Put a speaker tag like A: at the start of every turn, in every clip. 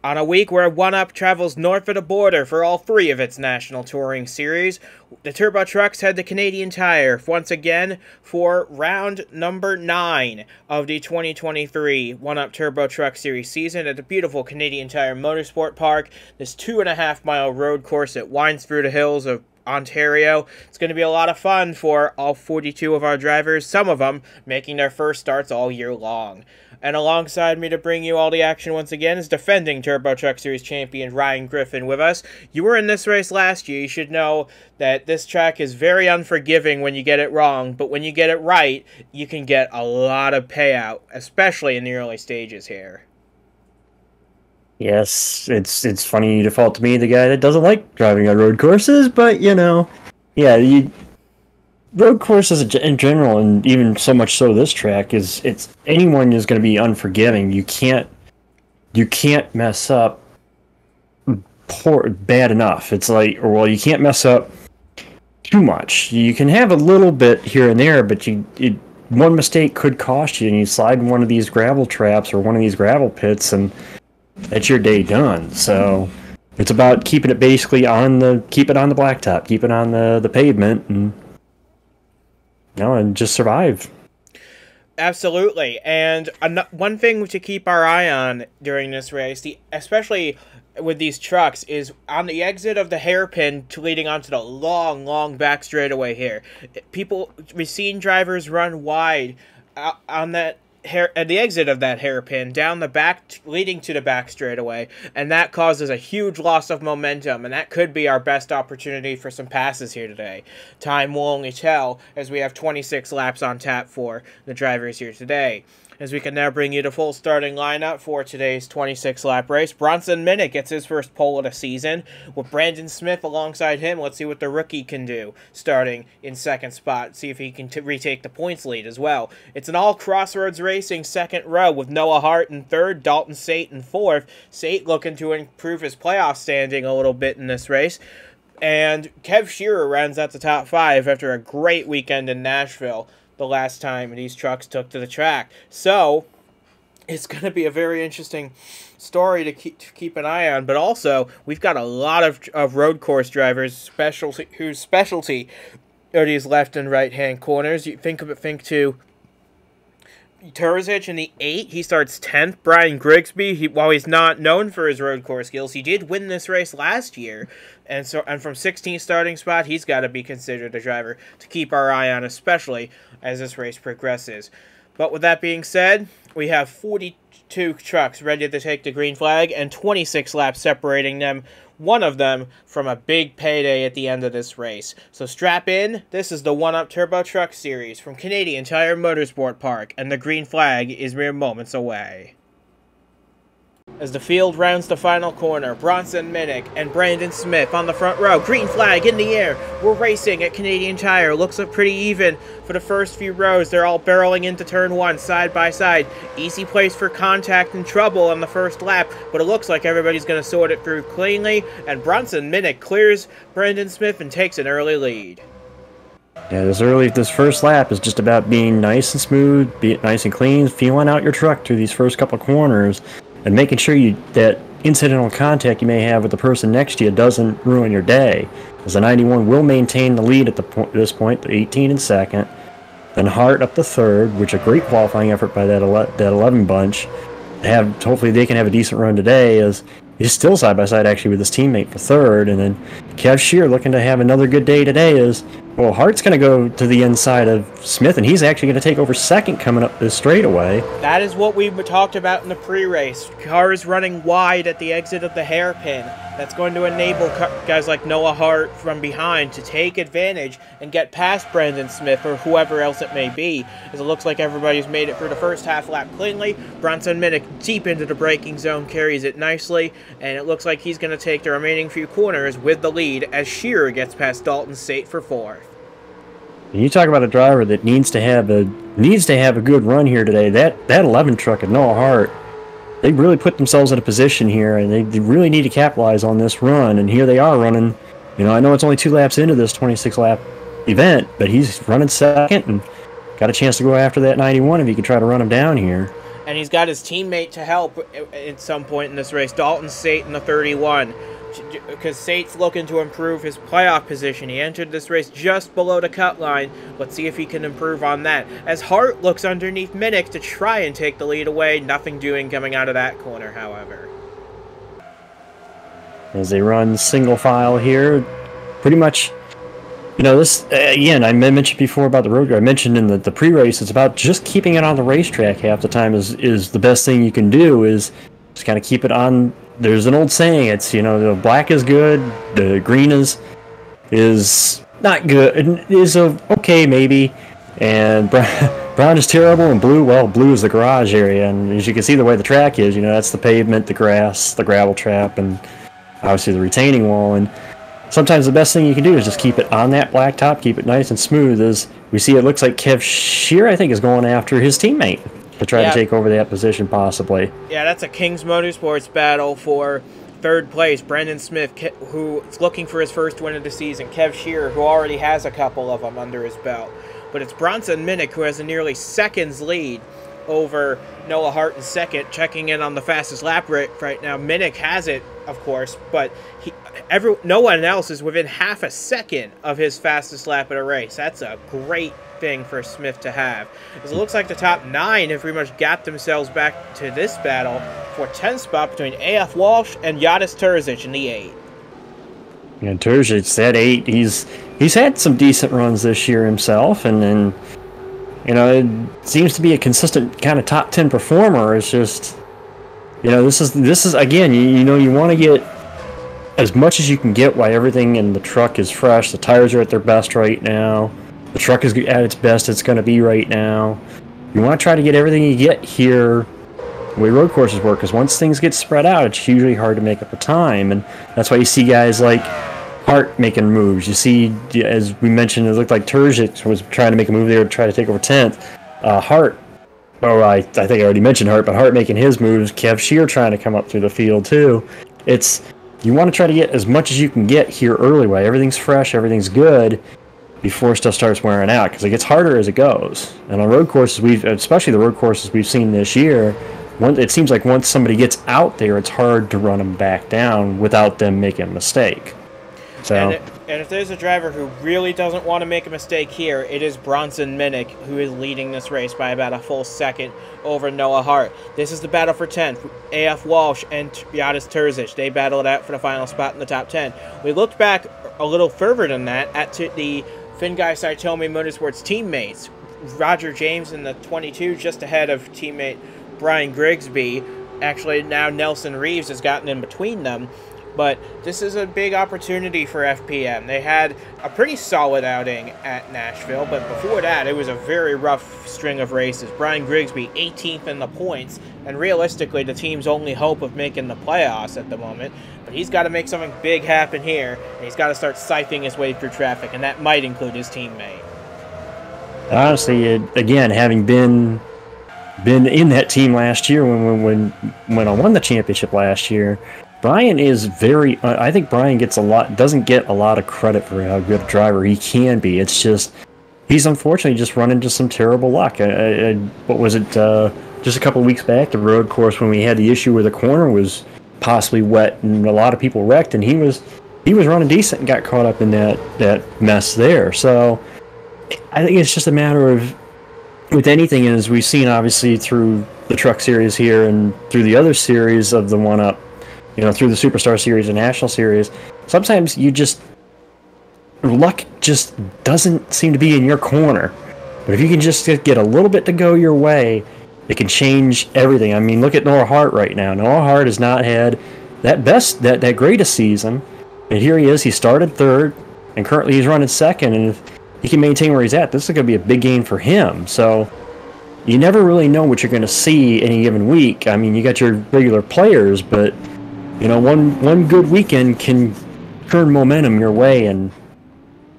A: On a week where One Up travels north of the border for all three of its national touring series, the Turbo Trucks head to Canadian Tire once again for round number 9 of the 2023 One Up Turbo Truck Series season at the beautiful Canadian Tire Motorsport Park, this 2.5-mile road course that winds through the hills of Ontario. It's going to be a lot of fun for all 42 of our drivers, some of them making their first starts all year long. And alongside me to bring you all the action once again is defending Turbo Truck Series champion Brian Griffin with us. You were in this race last year. You should know that this track is very unforgiving when you get it wrong, but when you get it right, you can get a lot of payout, especially in the early stages here.
B: Yes, it's funny you default to me, the guy that doesn't like driving on road courses, but road courses in general, and even so much so this track, anyone is going to be unforgiving. You can't mess up bad enough. It's like, you can't mess up too much. You can have a little bit here and there, but one mistake could cost you, and you slide in one of these gravel traps or one of these gravel pits, and that's your day done. So it's about keeping it basically keep it on the blacktop, keep it on the pavement, and just survive.
A: Absolutely. And one thing to keep our eye on during this race, especially with these trucks, is on the exit of the hairpin leading onto the long back straightaway here. We've seen drivers run wide on that at the exit of that hairpin down the back, leading to the back straightaway, and that causes a huge loss of momentum, and that could be our best opportunity for some passes here today. Time will only tell, as we have 26 laps on tap for the drivers here today. As we can now bring you the full starting lineup for today's 26-lap race. Bronson Minnick gets his first pole of the season. With Brandon Smith alongside him, let's see what the rookie can do, starting in second spot. See if he can retake the points lead as well. It's an all-Crossroads Racing second row with Noah Hart in third, Dalton Sate in fourth. Sate looking to improve his playoff standing a little bit in this race. And Kev Shearer rounds out the top 5 after a great weekend in Nashville the last time these trucks took to the track. So it's going to be a very interesting story to keep an eye on. But also, we've got a lot of road course drivers whose specialty are these left and right hand corners. You think to Turzic in the 8, he starts 10th. Brian Grigsby, while he's not known for his road course skills, he did win this race last year. And from 16th starting spot, he's got to be considered a driver to keep our eye on, especially as this race progresses. But with that being said, we have 42 trucks ready to take the green flag and 26 laps separating them, one of them from a big payday at the end of this race. So strap in. This is the One Up Turbo Truck Series from Canadian Tire Motorsport Park, and the green flag is mere moments away. As the field rounds the final corner, Bronson Minnick and Brandon Smith on the front row. Green flag in the air. We're racing at Canadian Tire. Looks up pretty even for the first few rows. They're all barreling into turn 1 side by side. Easy place for contact and trouble on the first lap, but it looks like everybody's going to sort it through cleanly, and Bronson Minnick clears Brandon Smith and takes an early lead.
B: Yeah, this first lap is just about being nice and smooth, be nice and clean, feeling out your truck through these first couple corners, and making sure that incidental contact you may have with the person next to you doesn't ruin your day. As the 91 will maintain the lead at this point, the 18 in second, then Hart up the third, which a great qualifying effort by that 11 bunch. Hopefully they can have a decent run today, as he's still side by side actually with his teammate for third, and then Kev Shear looking to have another good day today. Hart's going to go to the inside of Smith, and he's actually going to take over second coming up this straightaway.
A: That is what we talked about in the pre-race. Cars running wide at the exit of the hairpin. That's going to enable guys like Noah Hart from behind to take advantage and get past Brandon Smith or whoever else it may be, as it looks like everybody's made it through the first half lap cleanly. Bronson Minnick deep into the braking zone carries it nicely, and it looks like he's going to take the remaining few corners with the lead as Shearer gets past Dalton Sate for 4th.
B: You talk about a driver that needs to have a good run here today. That 11 truck at Noah Hart, they really put themselves in a position here, and they really need to capitalize on this run. And here they are running. I know it's only 2 laps into this 26-lap event, but he's running second and got a chance to go after that 91 if he could try to run him down here.
A: And he's got his teammate to help at some point in this race, Dalton Sate in the 31. Because Sate's looking to improve his playoff position. He entered this race just below the cut line. Let's see if he can improve on that. As Hart looks underneath Minnick to try and take the lead away. Nothing doing coming out of that corner, however.
B: As they run single file here, pretty much, you know, this, again, I mentioned before about the road. I mentioned in the pre-race, it's about just keeping it on the racetrack half the time is the best thing you can do, is just kind of keep it on. There's an old saying, it's, you know, the black is good, the green is not good, is okay maybe, and brown is terrible, and blue, well, blue is the garage area, and as you can see the way the track is, you know, that's the pavement, the grass, the gravel trap, and obviously the retaining wall. And sometimes the best thing you can do is just keep it on that blacktop, keep it nice and smooth. As we see, it looks like Kev Shear, I think, is going after his teammate to try to take over that position, possibly.
A: Yeah, that's a King's Motorsports battle for third place. Brendan Smith, who is looking for his first win of the season. Kev Shear, who already has a couple of them under his belt. But it's Bronson Minnick, who has a nearly seconds lead over Noah Hart in second, checking in on the fastest lap right now. Minnick has it, of course, but no one else is within half a second of his fastest lap of the race. That's a great thing for Smith to have. Because it looks like the top 9 have pretty much gapped themselves back to this battle for 10th spot between AF Walsh and Yadis Terzic in the 8.
B: And Terzic, that 8, he's had some decent runs this year himself, and then, you know, it seems to be a consistent kind of top 10 performer. It's just, you know, this is again, you know, you want to get as much as you can get while everything in the truck is fresh. The tires are at their best right now. The truck is at its best it's going to be right now. You want to try to get everything you get here the way road courses work, because once things get spread out, it's usually hard to make up the time, and that's why you see guys like Hart making moves. You see, as we mentioned, it looked like Terzic was trying to make a move there to try to take over 10th. Hart, I think I already mentioned Hart, but Hart making his moves. Kev Shear trying to come up through the field too. You want to try to get as much as you can get here early while everything's fresh, everything's good, before stuff starts wearing out, because it gets harder as it goes. And on road courses, especially the road courses we've seen this year, it seems like once somebody gets out there, it's hard to run them back down without them making a mistake. So,
A: and if there's a driver who really doesn't want to make a mistake here, it is Bronson Minnick, who is leading this race by about a full second over Noah Hart. This is the battle for 10th. AF Walsh and Yadis Terzic, they battle it out for the final spot in the top 10. We looked back a little further than that at the Finguy Saitomi Motorsports teammates. Roger James in the 22, just ahead of teammate Brian Grigsby. Actually, now Nelson Reeves has gotten in between them. But this is a big opportunity for FPM. They had a pretty solid outing at Nashville, but before that, it was a very rough string of races. Brian Grigsby, 18th in the points, and realistically, the team's only hope of making the playoffs at the moment. But he's got to make something big happen here, and he's got to start siphoning his way through traffic, and that might include his teammate.
B: Honestly, again, having been in that team last year when I won the championship last year, Brian is I think Brian doesn't get a lot of credit for how good a driver he can be. It's just, he's unfortunately just run into some terrible luck. What was it, just a couple of weeks back, the road course, when we had the issue where the corner was possibly wet and a lot of people wrecked, and he was running decent and got caught up in that mess there. So I think it's just a matter of, with anything, as we've seen obviously through the truck series here and through the other series of the one-up, you know, through the Superstar Series and National Series, sometimes luck just doesn't seem to be in your corner. But if you can just get a little bit to go your way, it can change everything. I mean, look at Noah Hart right now. Noah Hart has not had that greatest season, and here he is. He started third, and currently he's running second, and if he can maintain where he's at, this is going to be a big gain for him. So you never really know what you're going to see any given week. I mean, you got your regular players, but you know, one good weekend can turn momentum your way, and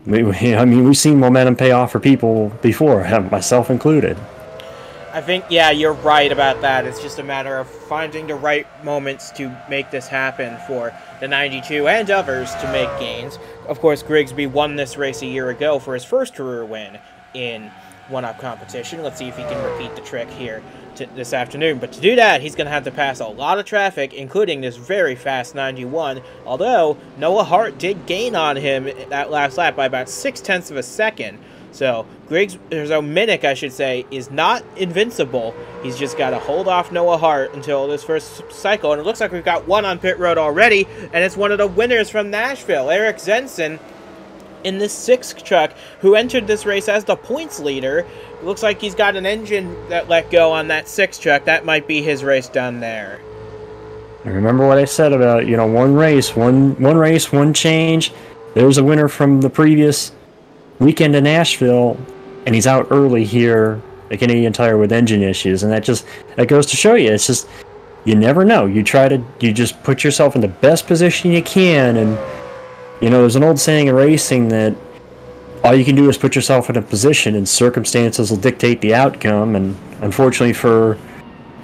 B: we've seen momentum pay off for people before, myself included.
A: I think, yeah, you're right about that. It's just a matter of finding the right moments to make this happen for the 92 and others to make gains. Of course, Grigsby won this race a year ago for his first career win in one-up competition. Let's see if he can repeat the trick here this afternoon. But to do that, he's going to have to pass a lot of traffic, including this very fast 91, although Noah Hart did gain on him that last lap by about 0.6 of a second. So Minnick, I should say, is not invincible. He's just got to hold off Noah Hart until this first cycle. And it looks like we've got one on pit road already, and it's one of the winners from Nashville, Eric Zenson, in this 6th truck, who entered this race as the points leader. It looks like he's got an engine that let go on that 6th truck. That might be his race done there.
B: Remember what I said about, one race, one change. There's a winner from the previous weekend in Nashville, and he's out early here at Canadian Tire with engine issues, and that goes to show you, it's just, you never know. You just put yourself in the best position you can, and there's an old saying in racing that all you can do is put yourself in a position, and circumstances will dictate the outcome. And unfortunately for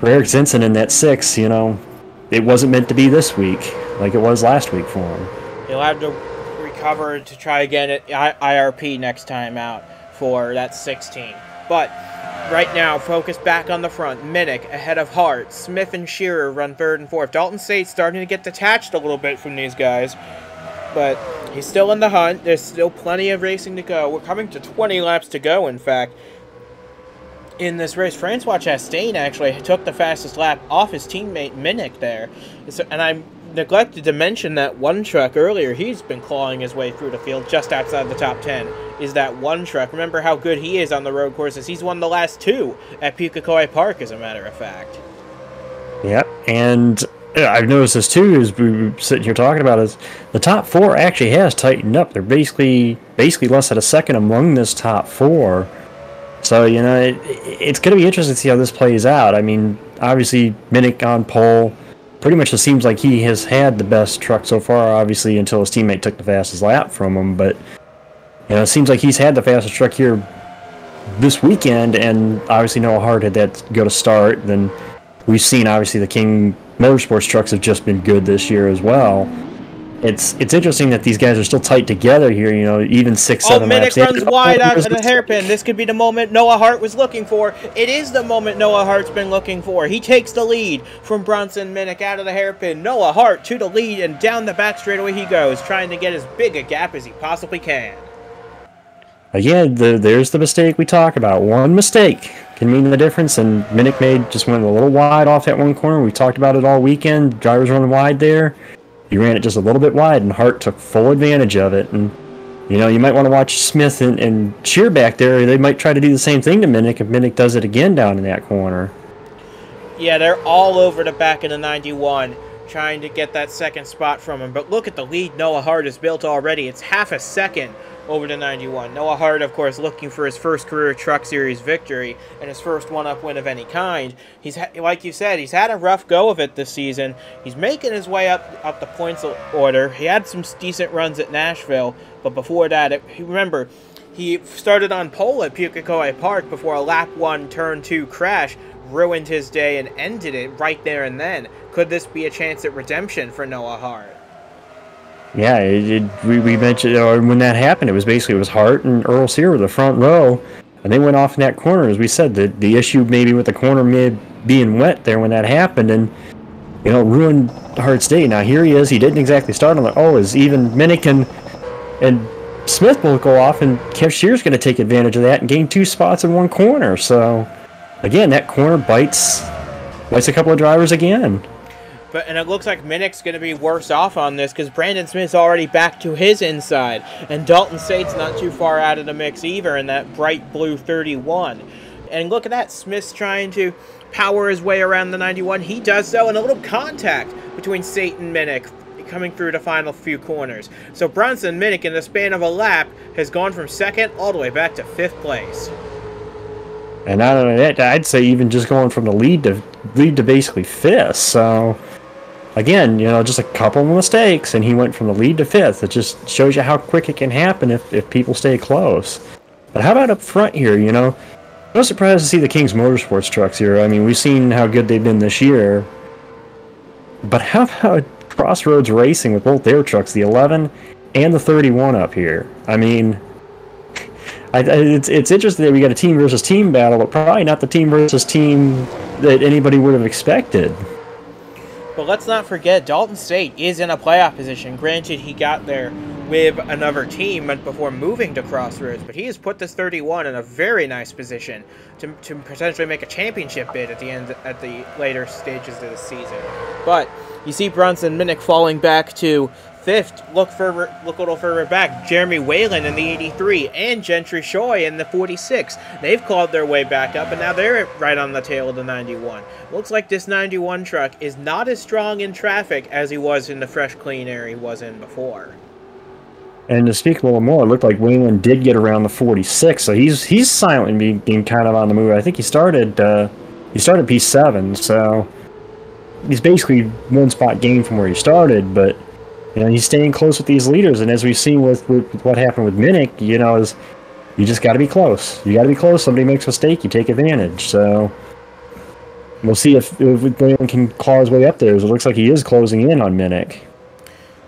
B: Eric Zenson in that 6, it wasn't meant to be this week like it was last week for him.
A: He'll have to recover to try again at IRP next time out for that 16. But right now, focus back on the front. Minnick ahead of Hart. Smith and Shearer run 3rd and 4th. Dalton State's starting to get detached a little bit from these guys, but he's still in the hunt. There's still plenty of racing to go. We're coming to 20 laps to go, in fact, in this race. Francois Chastain actually took the fastest lap off his teammate Minnick there. And I neglected to mention that one truck earlier. He's been clawing his way through the field just outside the top 10. Is that one truck. Remember how good he is on the road courses. He's won the last 2 at Pukekohe Park, as a matter of fact.
B: Yep, and I've noticed this too, as we were sitting here talking about, is the top 4 actually has tightened up. They're basically less than a second among this top 4. So, it's going to be interesting to see how this plays out. I mean, obviously, Minnick on pole. Pretty much it seems like he has had the best truck so far, obviously, until his teammate took the fastest lap from him. But, it seems like he's had the fastest truck here this weekend, and obviously Noah Hart had that go to start. Then we've seen, obviously, the King Motorsports trucks have just been good this year as well. It's interesting that these guys are still tight together here, even 6-7 laps.
A: Minnick runs wide out of the hairpin. This could be the moment Noah Hart was looking for. It is the moment Noah Hart's been looking for. He takes the lead from Bronson Minnick out of the hairpin. Noah Hart to the lead, and down the back straightaway he goes, trying to get as big a gap as he possibly can.
B: Again, there's the mistake we talk about. One mistake can mean the difference, and Minnick just went a little wide off that one corner. We talked about it all weekend. Drivers running wide there. He ran it just a little bit wide, and Hart took full advantage of it. And, you might want to watch Smith and Shear back there. They might try to do the same thing to Minnick if Minnick does it again down in that corner.
A: Yeah, they're all over the back of the 91, trying to get that second spot from him. But look at the lead Noah Hart has built already. It's half a second over to 91. Noah Hart, of course, looking for his first career Truck Series victory and his first one-up win of any kind. He's like you said, he's had a rough go of it this season. He's making his way up the points order. He had some decent runs at Nashville, but before that, remember, he started on pole at Pukekohe Park before a lap 1, turn 2 crash ruined his day and ended it right there and then. Could this be a chance at redemption for Noah Hart?
B: Yeah, we mentioned when that happened, it was Hart and Earl Sear with the front row, and they went off in that corner. As we said, the issue maybe with the corner mid being wet there when that happened, and ruined Hart's day. Now here he is. He didn't exactly start on the as even Minnick and Smith both go off, and Kev Shear's going to take advantage of that and gain 2 spots in one corner. So again, that corner bites a couple of drivers again.
A: And it looks like Minnick's going to be worse off on this because Brandon Smith's already back to his inside. And Dalton State's not too far out of the mix either in that bright blue 31. And look at that. Smith's trying to power his way around the 91. He does so, and a little contact between State and Minnick coming through the final few corners. So Bronson Minnick, in the span of a lap, has gone from 2nd all the way back to 5th place.
B: And not only that, I'd say even just going from the lead to basically 5th. So again, just a couple of mistakes, and he went from the lead to 5th. It just shows you how quick it can happen if people stay close. But how about up front here, No surprise to see the King's Motorsports trucks here. I mean, we've seen how good they've been this year. But how about Crossroads Racing with both their trucks, the 11 and the 31 up here? I mean, It's interesting that we got a team versus team battle, but probably not the team versus team that anybody would have expected.
A: But let's not forget, Dalton State is in a playoff position. Granted, he got there with another team before moving to Crossroads, but he has put this 31 in a very nice position to potentially make a championship bid at the later stages of the season. But you see Bronson Minnick falling back to 5th. Look a little further back. Jeremy Whalen in the 83 and Gentry Shoy in the 46. They've clawed their way back up, and now they're right on the tail of the 91. Looks like this 91 truck is not as strong in traffic as he was in the fresh, clean air he was in before.
B: And to speak a little more, it looked like Whalen did get around the 46, so he's silently being kind of on the move. I think he started P7, so he's basically one spot gain from where he started, but he's staying close with these leaders, and as we've seen with what happened with Minnick, is you just got to be close. You got to be close. Somebody makes a mistake, you take advantage. So we'll see if Whalen can claw his way up there. It looks like he is closing in on Minnick.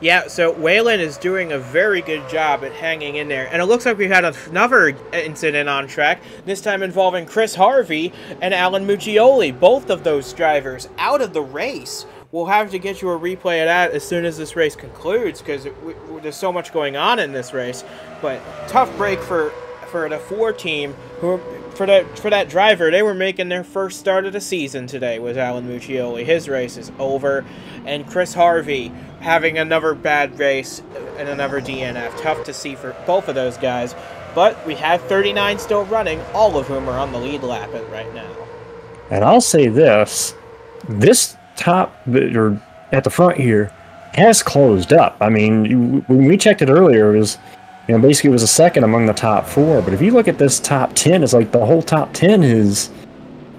A: Yeah, so Whalen is doing a very good job at hanging in there. And it looks like we've had another incident on track, this time involving Chris Harvey and Alan Muccioli. Both of those drivers out of the race. We'll have to get you a replay of that as soon as this race concludes, because there's so much going on in this race. But tough break for the 4 team, who for that driver. They were making their first start of the season today with Alan Muccioli. His race is over, and Chris Harvey having another bad race and another DNF. Tough to see for both of those guys, but we have 39 still running, all of whom are on the lead lap right now.
B: And I'll say this top, or at the front here, has closed up. I mean, when we checked it earlier, it was, basically it was a second among the top 4. But if you look at this top 10, it's like the whole top 10 is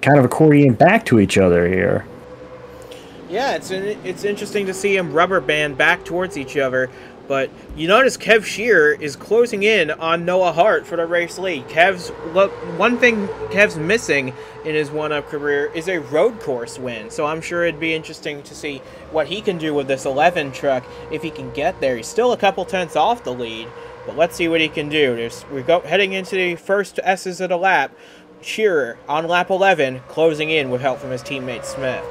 B: kind of accordion back to each other here.
A: Yeah, it's interesting to see them rubber band back towards each other. But you notice Kev Shearer is closing in on Noah Hart for the race lead. One thing Kev's missing in his one-up career is a road course win. So I'm sure it'd be interesting to see what he can do with this 11 truck if he can get there. He's still a couple tenths off the lead, but let's see what he can do. We're heading into the first S's of the lap. Shearer on lap 11, closing in with help from his teammate Smith.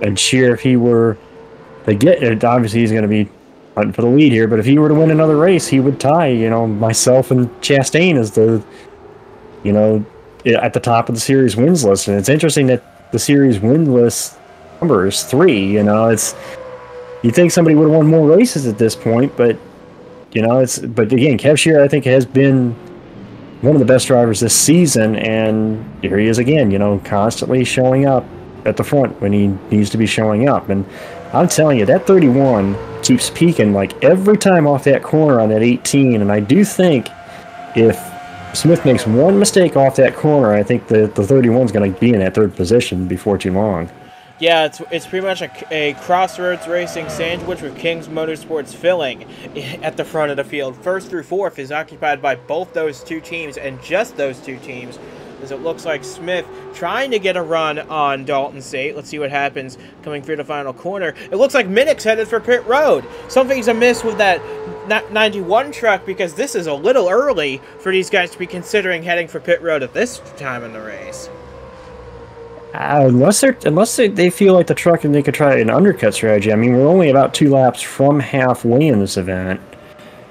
B: And Shearer, if he were to get it, obviously he's going to be hunting for the lead here, but if he were to win another race, he would tie, myself and Chastain as the, at the top of the series wins list. And it's interesting that the series win list number is 3. You'd think somebody would have won more races at this point, but, but again, Kev Shearer, I think, has been one of the best drivers this season, and here he is again, constantly showing up at the front when he needs to be showing up. And I'm telling you, that 31 keeps peaking like every time off that corner on that 18, and I do think if Smith makes one mistake off that corner, I think the 31 is going to be in that 3rd position before too long.
A: Yeah, it's pretty much a Crossroads Racing sandwich with King's Motorsports filling at the front of the field. 1st through 4th is occupied by both those 2 teams, and just those 2 teams, as it looks like Smith trying to get a run on Dalton State. Let's see what happens coming through the final corner. It looks like Minnick's headed for pit road. Something's amiss with that 91 truck, because this is a little early for these guys to be considering heading for pit road at this time in the race.
B: Unless they feel like the truck and they could try an undercut strategy. I mean, we're only about 2 laps from halfway in this event.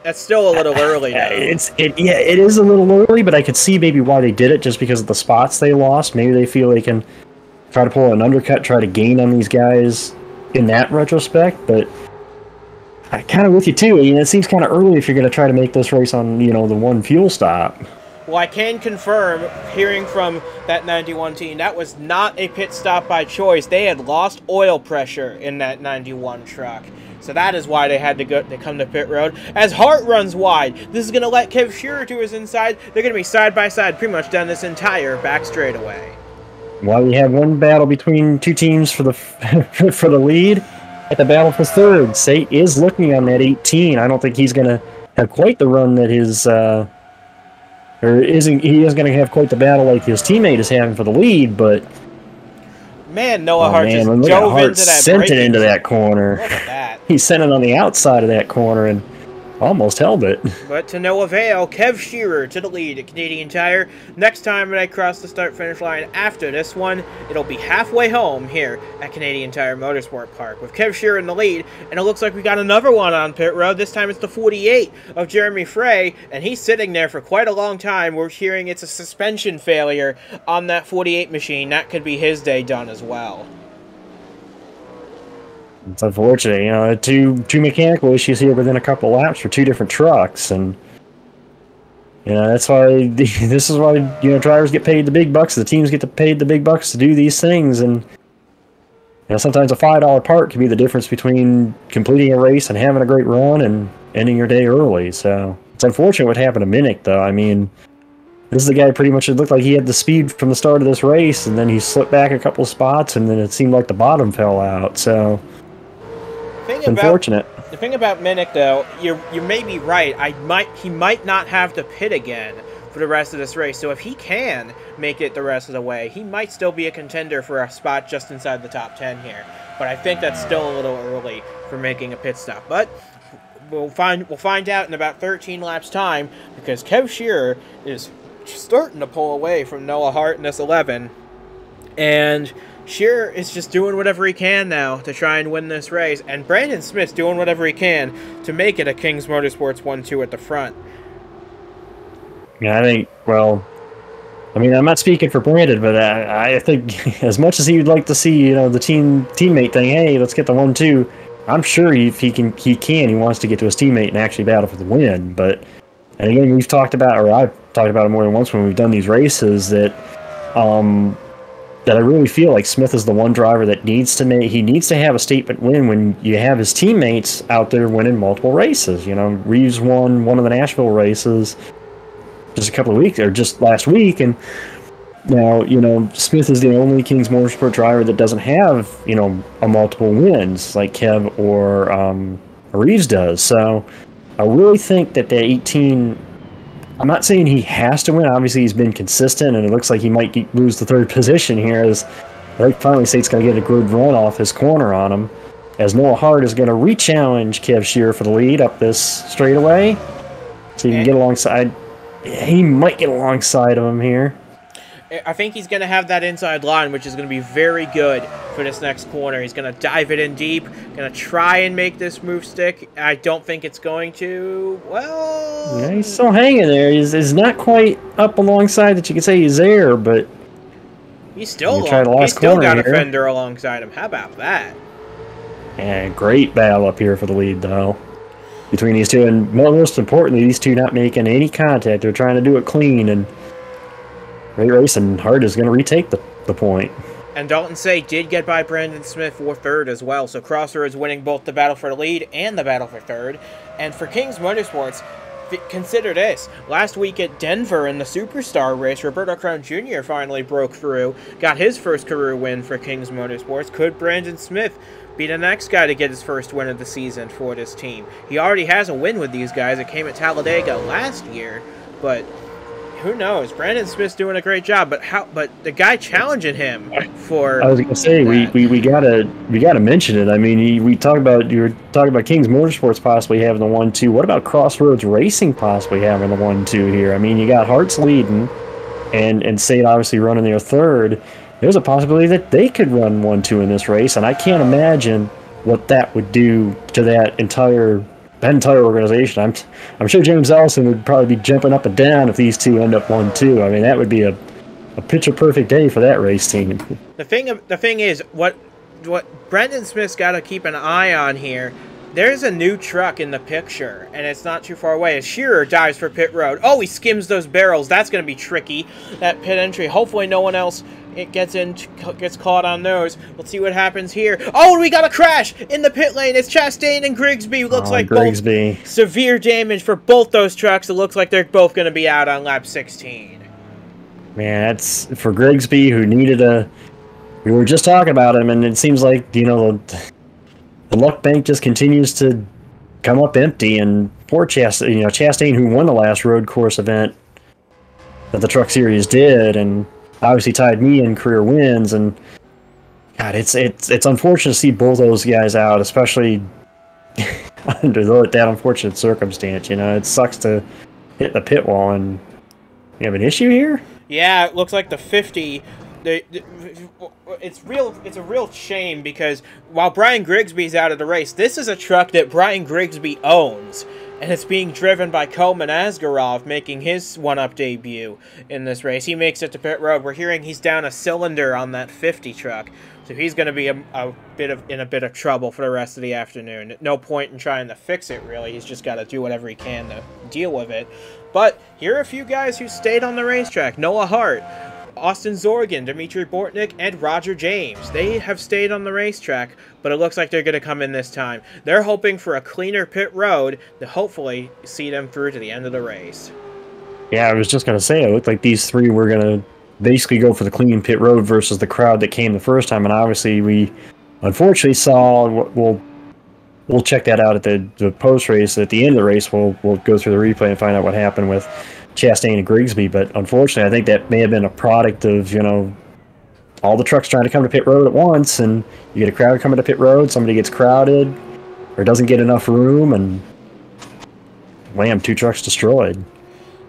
A: That's still a little early, though.
B: It is a little early, but I could see maybe why they did it, just because of the spots they lost. Maybe they feel they can try to pull an undercut, try to gain on these guys in that retrospect. But I kind of with you too. It seems kind of early if you're going to try to make this race on the one fuel stop.
A: Well, I can confirm, hearing from that 91 team, that was not a pit stop by choice. They had lost oil pressure in that 91 truck. So that is why they had to come to pit road. As Hart runs wide, this is going to let Kev Shearer to his inside. They're going to be side by side pretty much down this entire back straightaway.
B: While we have one battle between 2 teams for the for the lead, at the battle for 3rd, Sate is looking on that 18. I don't think he's going to have quite the run that his he is going to have quite the battle like his teammate is having for the lead, but
A: man, Noah Hart just
B: dove
A: into that
B: sent it into that corner.
A: Look at that.
B: He sent it on the outside of that corner, and almost held it.
A: But to no avail, Kev Shearer to the lead at Canadian Tire. Next time when I cross the start-finish line after this one, it'll be halfway home here at Canadian Tire Motorsport Park with Kev Shearer in the lead. And it looks like we got another one on pit road. This time it's the 48 of Jeremy Frey, and he's sitting there for quite a long time. We're hearing it's a suspension failure on that 48 machine. That could be his day done as well.
B: It's unfortunate, you know, two mechanical issues here within a couple laps for two different trucks, and you know that's why this is why drivers get paid the big bucks, the teams get paid the big bucks to do these things, and you know sometimes a $5 part can be the difference between completing a race and having a great run and ending your day early. So it's unfortunate what happened to Minnick, though. I mean, this is the guy pretty much it looked like he had the speed from the start of this race, and then he slipped back a couple spots, and then it seemed like the bottom fell out. So. Unfortunate.
A: The thing about Minnick, though, you may be right. He might not have to pit again for the rest of this race. So if he can make it the rest of the way, he might still be a contender for a spot just inside the top 10 here. But I think that's still a little early for making a pit stop. But we'll find out in about 13 laps time, because Kev Shearer is starting to pull away from Noah Hart in this 11, and Shearer is just doing whatever he can now to try and win this race, and Brandon Smith's doing whatever he can to make it a Kings Motorsports 1-2 at the front.
B: Yeah, I think, well, I mean, I'm not speaking for Brandon, but I think as much as he would like to see, you know, the teammate thing, hey, let's get the 1-2, I'm sure if he wants to get to his teammate and actually battle for the win. But, and again, we've talked about, or I've talked about it more than once when we've done these races, that I really feel like Smith is the one driver that needs to have a statement win when you have his teammates out there winning multiple races. You know, Reeves won one of the Nashville races just a couple of weeks, or just last week, and now, you know, Smith is the only Kings Motorsport driver that doesn't have, you know, a multiple wins like Kev or Reeves does. So I really think that the 18, I'm not saying he has to win. Obviously, he's been consistent, and it looks like he might lose the third position here as finally State's going to get a good run off his corner on him, as Noah Hart is going to re-challenge Kev Shearer for the lead up this straightaway. So he can get alongside. He might get alongside of him here.
A: I think he's going to have that inside line, which is going to be very good for this next corner. He's going to dive it in deep, going to try and make this move stick. I don't think it's going to. Well,
B: yeah, he's still hanging there. He's not quite up alongside that you can say he's there, but
A: he's still got a fender alongside him. How about that?
B: Yeah, great battle up here for the lead, though, between these two. And most importantly, these two not making any contact. They're trying to do it clean, and great race, and Hart is going to retake the point.
A: And Dalton Say did get by Brandon Smith for third as well, so Crossroads winning both the battle for the lead and the battle for third. And for Kings Motorsports, consider this. Last week at Denver in the Superstar race, Roberto Crown Jr. finally broke through, got his first career win for Kings Motorsports. Could Brandon Smith be the next guy to get his first win of the season for this team? He already has a win with these guys. It came at Talladega last year, but who knows? Brandon Smith's doing a great job, but the guy challenging him for,
B: I was gonna say, we gotta mention it. I mean, you were talking about Kings Motorsports possibly having the 1-2. What about Crossroads Racing possibly having the 1-2 here? I mean, you got Hart's leading, and State obviously running their third. There's a possibility that they could run 1-2 in this race, and I can't imagine what that would do to that entire organization. I'm sure James Ellison would probably be jumping up and down if these two end up 1-2. I mean, that would be a picture perfect day for that race team.
A: The thing is, what Brandon Smith's got to keep an eye on here. There's a new truck in the picture, and it's not too far away. As Shearer dives for pit road. Oh, he skims those barrels. That's going to be tricky, that pit entry. Hopefully no one else gets caught on those. Let's see what happens here. Oh, we got a crash in the pit lane. It's Chastain and Grigsby. Looks like
B: Grigsby.
A: Both severe damage for both those trucks. It looks like they're both going to be out on lap 16.
B: Man, that's for Grigsby, who needed a... We were just talking about him, and it seems like, you know, the luck bank just continues to come up empty, and poor Chastain, who won the last road course event that the Truck Series did, and obviously tied me in career wins, and God, it's unfortunate to see both those guys out, especially under that unfortunate circumstance. You know, it sucks to hit the pit wall, and you have an issue here.
A: Yeah, it looks like the 50. It's a real shame because while Brian Grigsby's out of the race, this is a truck that Brian Grigsby owns, and it's being driven by Koman Asgarov, making his one-up debut in this race. He makes it to pit road. We're hearing he's down a cylinder on that 50 truck, so he's going to be in a bit of trouble for the rest of the afternoon. No point in trying to fix it, really. He's just got to do whatever he can to deal with it. But here are a few guys who stayed on the racetrack. Noah Hart, Austin Zorgan, Dmitry Bortnik, and Roger James. They have stayed on the racetrack, but it looks like they're going to come in this time. They're hoping for a cleaner pit road to hopefully see them through to the end of the race.
B: Yeah, I was just going to say, it looked like these three were going to basically go for the clean pit road versus the crowd that came the first time, and obviously we unfortunately saw, we'll check that out at the post-race. At the end of the race, we'll go through the replay and find out what happened with Chastain and Grigsby, but unfortunately, I think that may have been a product of, you know, all the trucks trying to come to pit road at once, and you get a crowd coming to pit road, somebody gets crowded, or doesn't get enough room, and wham, 2 trucks destroyed.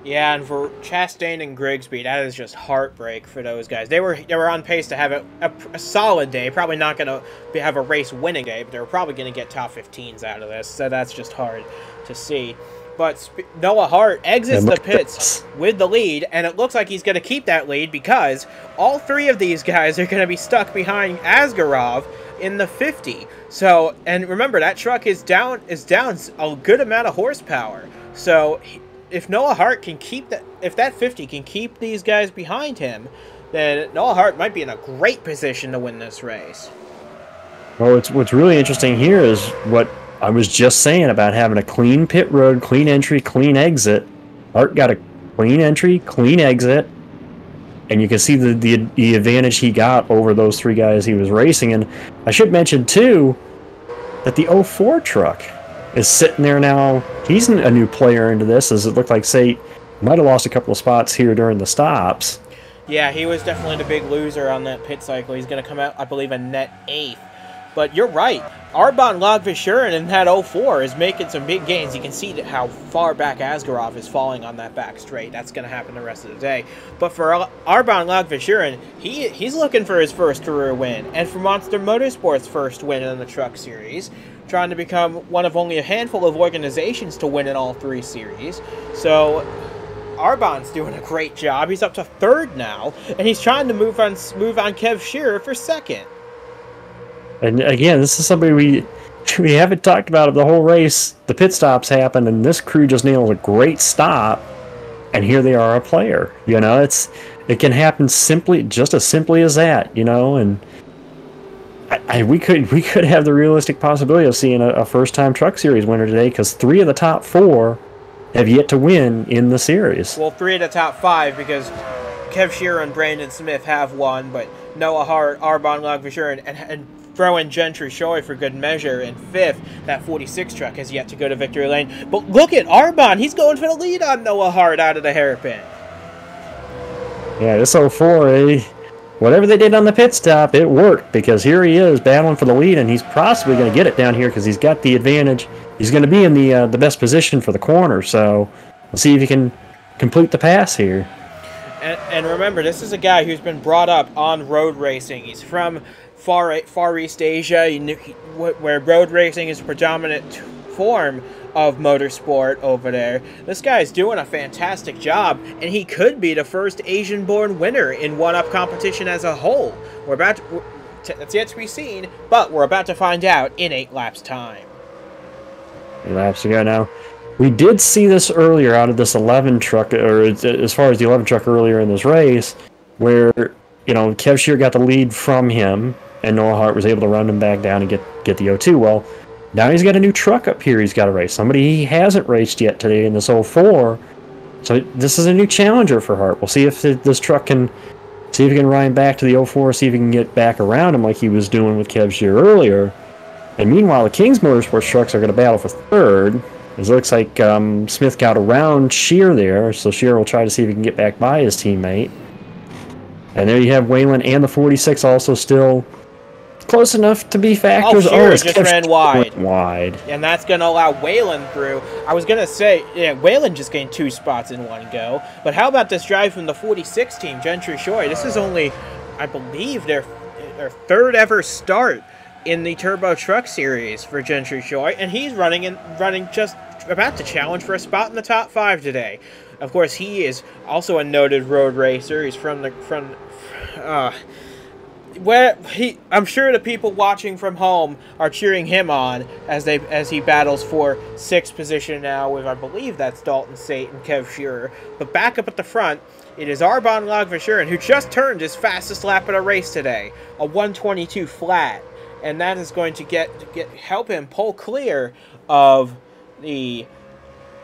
A: Yeah, and for Chastain and Grigsby, that is just heartbreak for those guys. They were on pace to have a solid day, probably not going to have a race-winning day, but they were probably going to get top 15s out of this, so that's just hard to see. But Noah Hart exits the pits with the lead, and it looks like he's going to keep that lead because all 3 of these guys are going to be stuck behind Asgarov in the 50. So, and remember, that truck is down a good amount of horsepower. So, if Noah Hart can keep that, if that 50 can keep these guys behind him, then Noah Hart might be in a great position to win this race.
B: Well, what's really interesting here is what I was just saying about having a clean pit road, clean entry, clean exit. Hart got a clean entry, clean exit, and you can see the advantage he got over those 3 guys he was racing. And I should mention, too, that the 04 truck is sitting there now. He's a new player into this, as it looked like, say, might have lost a couple of spots here during the stops.
A: Yeah, he was definitely the big loser on that pit cycle. He's going to come out, I believe, a net 8th. But you're right. Arbon Logvishurin in that 04 is making some big gains. You can see how far back Asgarov is falling on that back straight. That's going to happen the rest of the day. But for Arbon Logvishurin, he's looking for his first career win. And for Monster Motorsport's first win in the Truck Series, trying to become one of only a handful of organizations to win in all 3 series. So Arbon's doing a great job. He's up to 3rd now, and he's trying to move on Kev Shearer for 2nd.
B: And again, this is somebody we haven't talked about the whole race. The pit stops happen, and this crew just nails a great stop, and here they are, a player. You know, it can happen just as simply as that. You know, and we could have the realistic possibility of seeing a first-time Truck Series winner today, because 3 of the top 4 have yet to win in the series.
A: Well, 3 of the top 5, because Kev Shearer and Brandon Smith have won, but Noah Hart, Arbon Logvishurin, and throw in Gentry Choi for good measure in 5th. That 46 truck has yet to go to victory lane. But look at Arbon. He's going for the lead on Noah Hart out of the hairpin.
B: Yeah, this 04, whatever they did on the pit stop, it worked, because here he is battling for the lead, and he's possibly going to get it down here because he's got the advantage. He's going to be in the best position for the corner, so we'll see if he can complete the pass here.
A: And remember, this is a guy who's been brought up on road racing. He's from Far East Asia, where road racing is a predominant form of motorsport over there. This guy's doing a fantastic job, and he could be the first Asian-born winner in one-up competition as a whole. That's yet to be seen, but we're about to find out in 8 laps time.
B: 8 laps to go now. We did see this earlier out of this 11 truck, or as far as the 11 truck earlier in this race, where, you know, Kev Shearer got the lead from him, and Noah Hart was able to run him back down and get the 02. Well, now he's got a new truck up here he's got to race. Somebody he hasn't raced yet today in this 04. So this is a new challenger for Hart. We'll see if this truck can, see if he can ride back to the 04, see if he can get back around him like he was doing with Kev Shearer earlier. And meanwhile, the King's Motorsports trucks are going to battle for 3rd. It looks like Smith got around Shearer there, so Shearer will try to see if he can get back by his teammate. And there you have Wayland and the 46 also still close enough to be factors.
A: Shearer just ran wide.
B: Wide.
A: And that's going to allow Whalen through. I was going to say, yeah, Whalen just gained 2 spots in one go. But how about this drive from the 46 team, Gentry Shoy? This is only, I believe, their third ever start in the Turbo Truck Series for Gentry Shoy. And he's running just about to challenge for a spot in the top 5 today. Of course, he is also a noted road racer. He's I'm sure the people watching from home are cheering him on as he battles for 6th position now with, I believe that's Dalton Sate and Kev Shearer. But back up at the front, it is Arbon Lagvashurin, who just turned his fastest lap of the race today, a 1:22 flat, and that is going to help him pull clear of the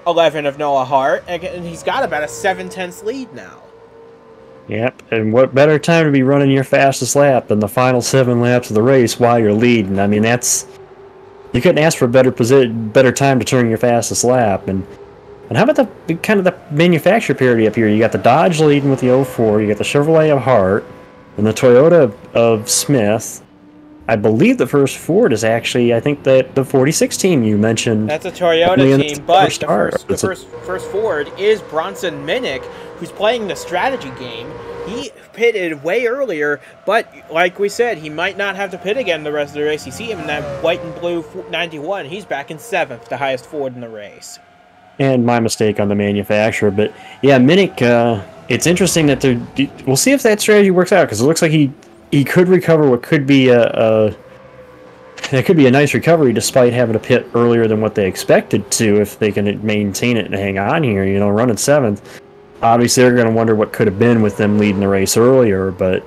A: 11 of Noah Hart, and he's got about a 7/10 lead now.
B: Yep, and what better time to be running your fastest lap than the final 7 laps of the race while you're leading? I mean, you couldn't ask for a better time to turn your fastest lap. And how about the manufacturer parity up here? You got the Dodge leading with the 04, you got the Chevrolet of Hart, and the Toyota of Smith. I believe the first Ford is actually, I think, the 46 team you mentioned.
A: That's a Toyota team, but the first Ford is Bronson Minnick, who's playing the strategy game. He pitted way earlier, but like we said, he might not have to pit again the rest of the race. You see him in that white and blue 91. He's back in 7th, the highest Ford in the race.
B: And my mistake on the manufacturer, but yeah, Minnick, it's interesting that we'll see if that strategy works out, because it looks like he could recover what could be a nice recovery despite having to pit earlier than what they expected to, if they can maintain it and hang on here, running 7th. Obviously, they're going to wonder what could have been with them leading the race earlier, but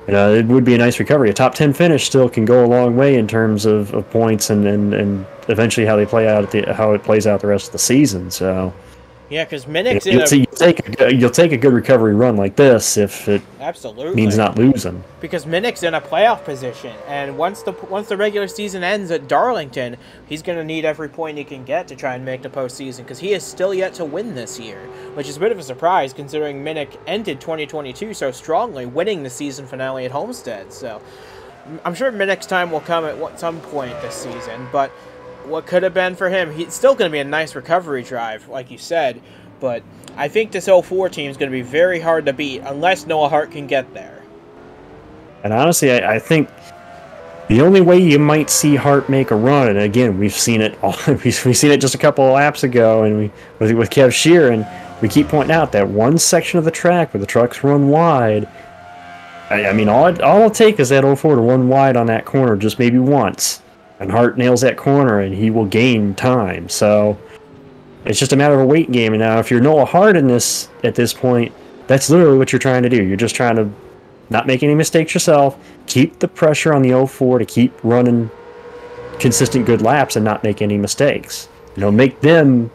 B: it would be a nice recovery. A top 10 finish still can go a long way in terms of points and eventually how it plays out the rest of the season. So.
A: Yeah, because Minnick's
B: you'll take a good recovery run like this if it means not losing.
A: Because Minnick's in a playoff position, and once the regular season ends at Darlington, he's going to need every point he can get to try and make the postseason, because he is still yet to win this year, which is a bit of a surprise considering Minnick ended 2022 so strongly, winning the season finale at Homestead. So I'm sure Minnick's time will come at some point this season, but what could have been for him, it's still going to be a nice recovery drive, like you said, but I think this 04 team is going to be very hard to beat unless Noah Hart can get there.
B: And honestly, I think the only way you might see Hart make a run, and again, we've seen it just a couple of laps ago, and with Kev Shearer, and we keep pointing out that one section of the track where the trucks run wide. I mean, all it'll take is that 04 to run wide on that corner just maybe once. And Hart nails that corner, and he will gain time. So it's just a matter of a weight game. And now, if you're Noah Hart at this point, that's literally what you're trying to do. You're just trying to not make any mistakes yourself, keep the pressure on the 04 to keep running consistent good laps and not make any mistakes. Make them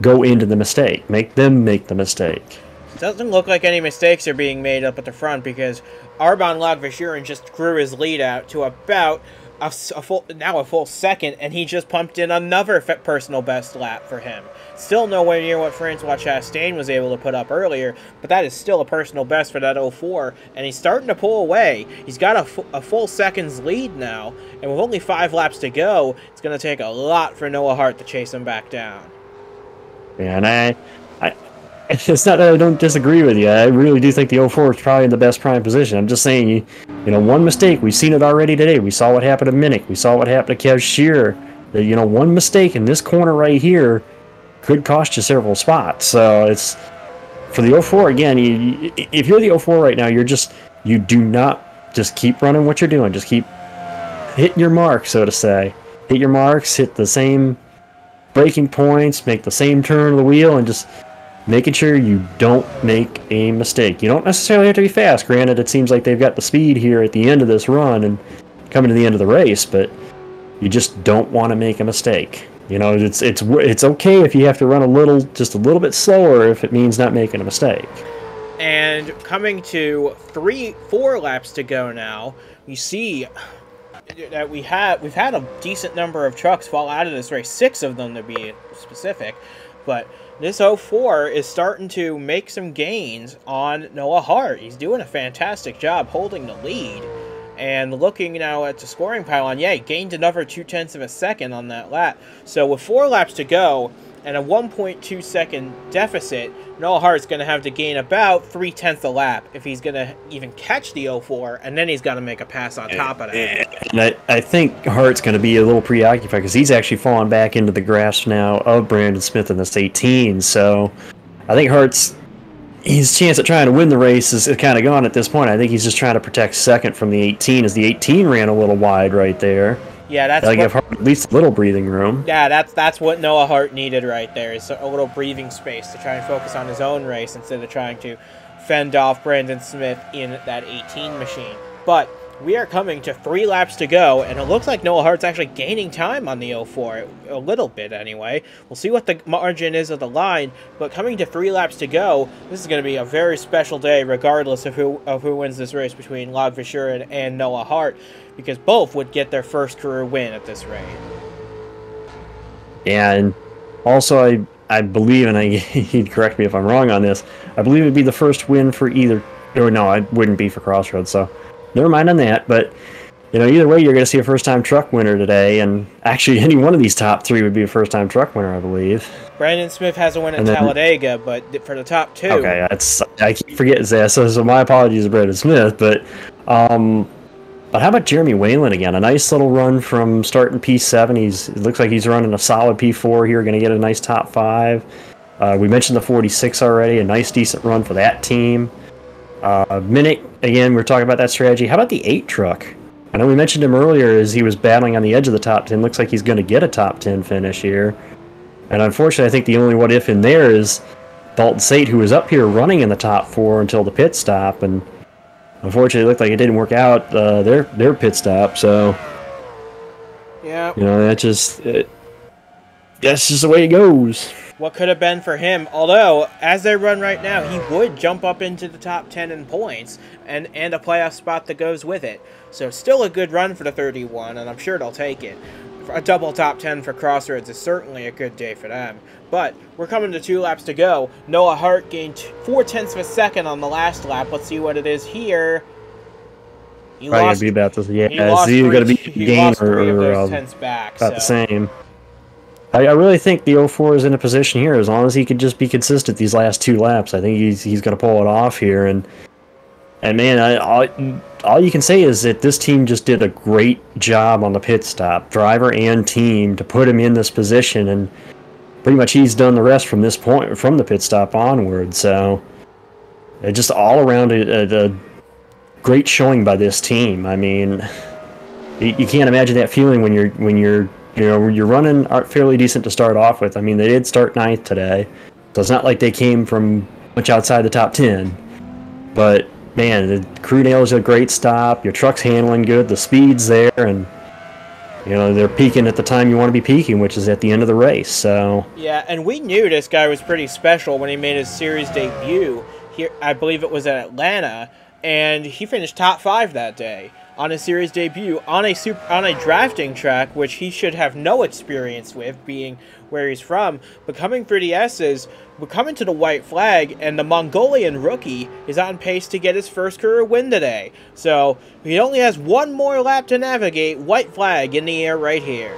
B: go into the mistake. Make them make the mistake.
A: It doesn't look like any mistakes are being made up at the front, because Arbon Lagvashurin just grew his lead out to about a full second, and he just pumped in another personal best lap for him. Still nowhere near what Francois Chastain was able to put up earlier, but that is still a personal best for that 04, and he's starting to pull away. He's got a full second's lead now, and with only 5 laps to go, it's going to take a lot for Noah Hart to chase him back down.
B: Yeah, and it's not that I don't disagree with you. I really do think the 04 is probably in the best prime position. I'm just saying, one mistake. We've seen it already today. We saw what happened to Minnick. We saw what happened to Kev Shearer. That, one mistake in this corner right here could cost you several spots. So it's for the 04 again. If you're the 04 right now, you do not just keep running what you're doing. Just keep hitting your marks, so to say. Hit your marks. Hit the same braking points. Make the same turn of the wheel, and just making sure you don't make a mistake. You don't necessarily have to be fast. Granted, it seems like they've got the speed here at the end of this run and coming to the end of the race, but you just don't want to make a mistake. It's okay if you have to run just a little bit slower if it means not making a mistake.
A: And coming to 4 laps to go now, you see that we've had a decent number of trucks fall out of this race, 6 of them to be specific, but this 04 is starting to make some gains on Noah Hart. He's doing a fantastic job holding the lead. And looking now at the scoring pylon, yeah, he gained another 0.2 of a second on that lap. So with 4 laps to go and a 1.2 second deficit, Noah Hart's going to have to gain about 0.3 a lap if he's going to even catch the 04, and then he's got to make a pass on top of that.
B: And I think Hart's going to be a little preoccupied because he's actually fallen back into the grasp now of Brandon Smith in this 18. So I think his chance at trying to win the race is kind of gone at this point. I think he's just trying to protect second from the 18, as the 18 ran a little wide right there.
A: Yeah, that's
B: that'll give Hart at least a little breathing room.
A: Yeah, that's what Noah Hart needed right there, is a little breathing space to try and focus on his own race instead of trying to fend off Brandon Smith in that 18 machine. But we are coming to 3 laps to go, and it looks like Noah Hart's actually gaining time on the 04, a little bit anyway. We'll see what the margin is of the line, but coming to 3 laps to go, this is going to be a very special day regardless of who wins this race between Log Vachura and Noah Hart, because both would get their first career win at this rate.
B: Yeah, and also I believe, and he'd correct me if I'm wrong on this, I believe it would be the first win for either, or no, it wouldn't be for Crossroads, so never mind on that. But either way, you're going to see a first-time truck winner today, and actually any one of these top 3 would be a first-time truck winner, I believe.
A: Brandon Smith has a win at Talladega, but for the top 2...
B: Okay, I keep forgetting that, so my apologies to Brandon Smith, but how about Jeremy Whalen again? A nice little run from starting P7. It looks like he's running a solid P4 here, going to get a nice top 5. We mentioned the 46 already, a nice decent run for that team. Minnick, again, we're talking about that strategy. How about the 8 truck? I know we mentioned him earlier as he was battling on the edge of the top 10. Looks like he's going to get a top 10 finish here. And unfortunately, I think the only what if in there is Dalton Sate, who was up here running in the top 4 until the pit stop. And unfortunately, it looked like it didn't work out, their pit stop. So,
A: yeah,
B: that's just the way it goes.
A: What could have been for him, although, as they run right now, he would jump up into the top 10 in points, and a playoff spot that goes with it. So still a good run for the 31, and I'm sure they'll take it. A double top 10 for Crossroads is certainly a good day for them. But we're coming to 2 laps to go. Noah Hart gained 0.4 of a second on the last lap. Let's see what it is here. He lost,
B: be about this. Yeah,
A: it's either going to be a gain or back,
B: about the same. I really think the 04 is in a position here, as long as he could just be consistent these last 2 laps. I think he's going to pull it off here, and man, all you can say is that this team just did a great job on the pit stop, driver and team, to put him in this position, and pretty much he's done the rest from this point, from the pit stop onward. So, just all around a great showing by this team. I mean, you can't imagine that feeling when you're running fairly decent to start off with. I mean, they did start 9th today, so it's not like they came from much outside the top 10. But, man, the crew nails a great stop, your truck's handling good, the speed's there, and, they're peaking at the time you want to be peaking, which is at the end of the race, so...
A: Yeah, and we knew this guy was pretty special when he made his series debut here. I believe it was at Atlanta, and he finished top 5 that day on his series debut on a drafting track, which he should have no experience with, being where he's from. But coming through the S's, we're coming to the white flag, and the Mongolian rookie is on pace to get his first career win today. So he only has 1 more lap to navigate. White flag in the air right here.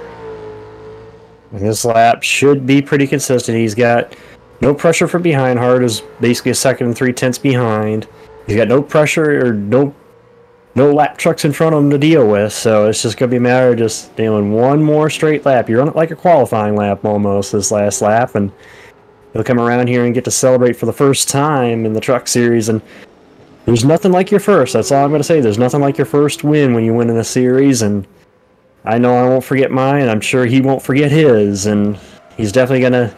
B: This lap should be pretty consistent. He's got no pressure from behind. Hart is basically a second and 3/10 behind. He's got no pressure or no lap trucks in front of him to deal with, so it's just going to be a matter of just doing 1 more straight lap. You run it like a qualifying lap almost this last lap, and he'll come around here and get to celebrate for the first time in the truck series. And there's nothing like your first. That's all I'm going to say. There's nothing like your first win when you win in a series, and I know I won't forget mine. I'm sure he won't forget his, and there's definitely going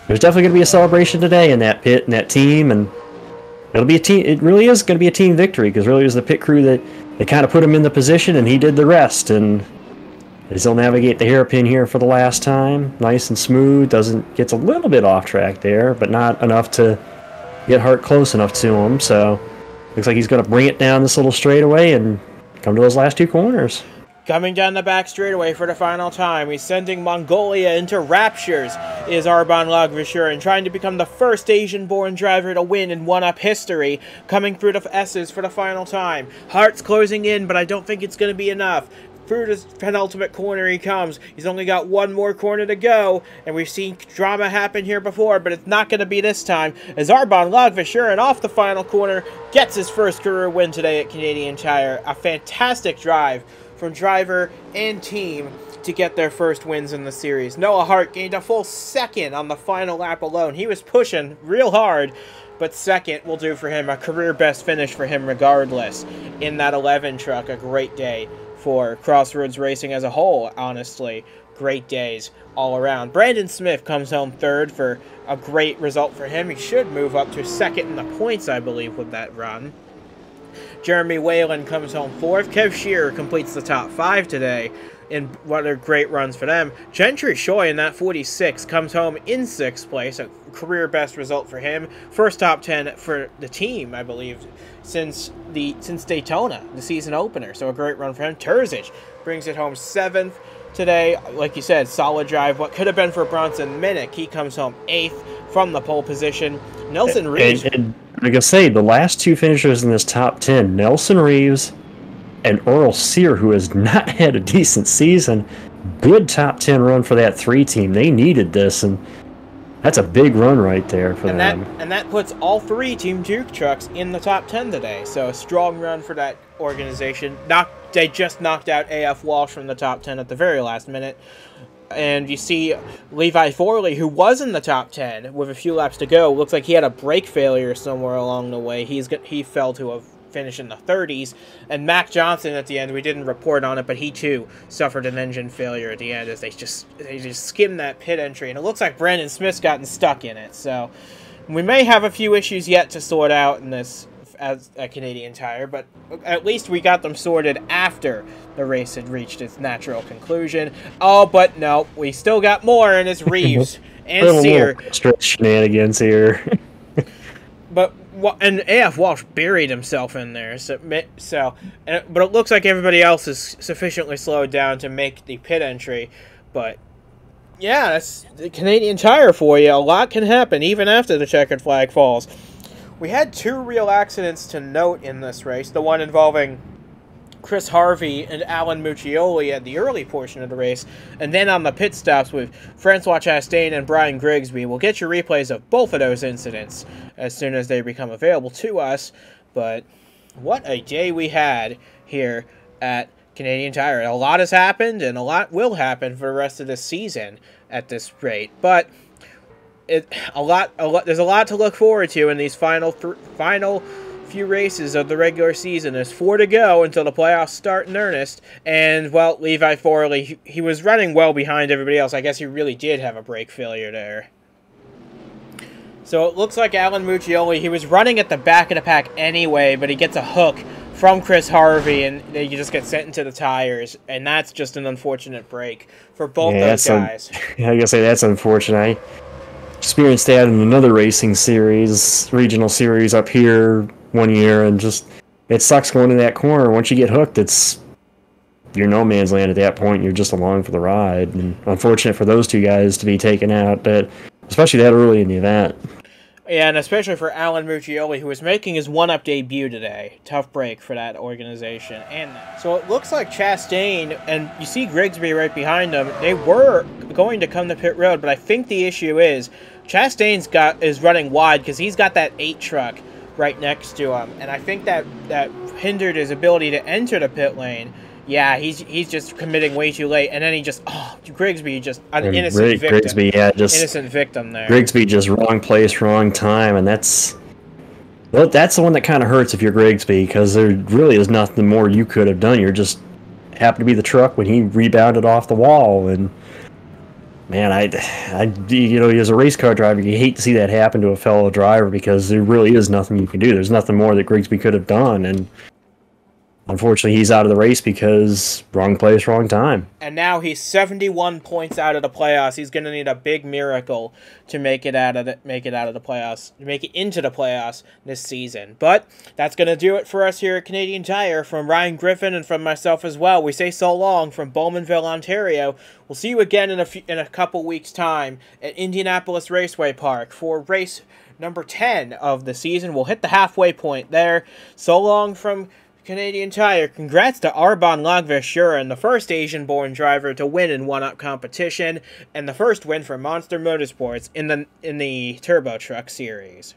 B: to be a celebration today in that pit and that team, and it'll be a team. It really is going to be a team victory, because really it was the pit crew that they kind of put him in the position, and he did the rest. And as he'll navigate the hairpin here for the last time, nice and smooth. Gets a little bit off track there, but not enough to get Hart close enough to him. So looks like he's going to bring it down this little straightaway and come to those last 2 corners.
A: Coming down the back straightaway for the final time, he's sending Mongolia into raptures, is Arbon Lagvashurin, trying to become the first Asian-born driver to win in one-up history, coming through the S's for the final time. Hart's closing in, but I don't think it's going to be enough. Through this penultimate corner he comes. He's only got one more corner to go, and we've seen drama happen here before, but it's not going to be this time, as Arbon Lagvashurin off the final corner gets his first career win today at Canadian Tire. A fantastic drive from driver and team to get their first wins in the series. Noah Hart gained a full second on the final lap alone. He was pushing real hard, but second will do for him. A career best finish for him regardless in that 11 truck. A great day for Crossroads Racing as a whole, honestly. Great days all around. Brandon Smith comes home third for a great result for him. He should move up to second in the points, I believe, with that run. Jeremy Whalen comes home fourth. Kev Shearer completes the top 5 today in what are great runs for them. Gentry Choi in that 46 comes home in 6th place, a career best result for him. First top 10 for the team, I believe, since Daytona, the season opener. So a great run for him. Terzic brings it home 7th today. Like you said, solid drive. What could have been for Bronson Minnick, he comes home 8th from the pole position. Nelson Reeves.
B: And like I say, the last 2 finishers in this top 10, Nelson Reeves and Earl Sear, who has not had a decent season. Good top 10 run for that 3 team. They needed this, and that's a big run right there for them.
A: And that puts all 3 Team Duke trucks in the top 10 today. So a strong run for that organization. They just knocked out AF Walsh from the top 10 at the very last minute. And you see Levi Forley, who was in the top 10 with a few laps to go, looks like he had a brake failure somewhere along the way. He fell to a finish in the 30s. And Mac Johnson at the end, we didn't report on it, but he too suffered an engine failure at the end as they just skimmed that pit entry. And it looks like Brandon Smith's gotten stuck in it. So we may have a few issues yet to sort out in this as a Canadian Tire, but at least we got them sorted after the race had reached its natural conclusion. Oh, but no, we still got more, and it's Reeves and Sear.
B: Stretch shenanigans here.
A: But and AF Walsh buried himself in there. But it looks like everybody else is sufficiently slowed down to make the pit entry. But yeah, that's the Canadian Tire for you. A lot can happen even after the checkered flag falls. We had 2 real accidents to note in this race. The one involving Chris Harvey and Alan Muccioli at the early portion of the race, and then on the pit stops with Francois Chastain and Brian Grigsby. We'll get you replays of both of those incidents as soon as they become available to us. But what a day we had here at Canadian Tire. A lot has happened, and a lot will happen for the rest of this season at this rate. But there's a lot to look forward to in these final few races of the regular season. There's 4 to go until the playoffs start in earnest. And, well, Levi Forley, he was running well behind everybody else. I guess he really did have a brake failure there. So it looks like Alan Muccioli, he was running at the back of the pack anyway, but he gets a hook from Chris Harvey, and they just get sent into the tires. And that's just an unfortunate break for both those guys.
B: I gotta say, that's unfortunate. Experienced that in another racing series, regional series up here one year, and just it sucks going to that corner. Once you get hooked, you're no man's land at that point. You're just along for the ride, and unfortunate for those 2 guys to be taken out, but especially that early in the event.
A: Yeah, and especially for Alan Muccioli, who was making his one-up debut today. Tough break for that organization. And so it looks like Chastain, and you see Grigsby right behind him, they were going to come to pit road, but I think the issue is Chastain's is running wide because he's got that 8 truck right next to him, and I think that hindered his ability to enter the pit lane. Yeah, he's just committing way too late, and then Grigsby just an innocent victim.
B: Grigsby, yeah,
A: innocent victim there.
B: Grigsby just wrong place, wrong time, and that's the one that kind of hurts if you're Grigsby, because there really is nothing more you could have done. You're just happened to be the truck when he rebounded off the wall, and man, as a race car driver, you hate to see that happen to a fellow driver because there really is nothing you can do. There's nothing more that Grigsby could have done, and unfortunately, he's out of the race because wrong place, wrong time.
A: And now he's 71 points out of the playoffs. He's going to need a big miracle to make it out of the playoffs, to make it into the playoffs this season. But that's going to do it for us here at Canadian Tire. From Ryan Griffin and from myself as well, we say so long from Bowmanville, Ontario. We'll see you again in a couple weeks' time at Indianapolis Raceway Park for race number 10 of the season. We'll hit the halfway point there. So long from Canadian Tire. Congrats to Arbon Lagvershuren, the first Asian-born driver to win in one-up competition, and the first win for Monster Motorsports in the Turbo Truck Series.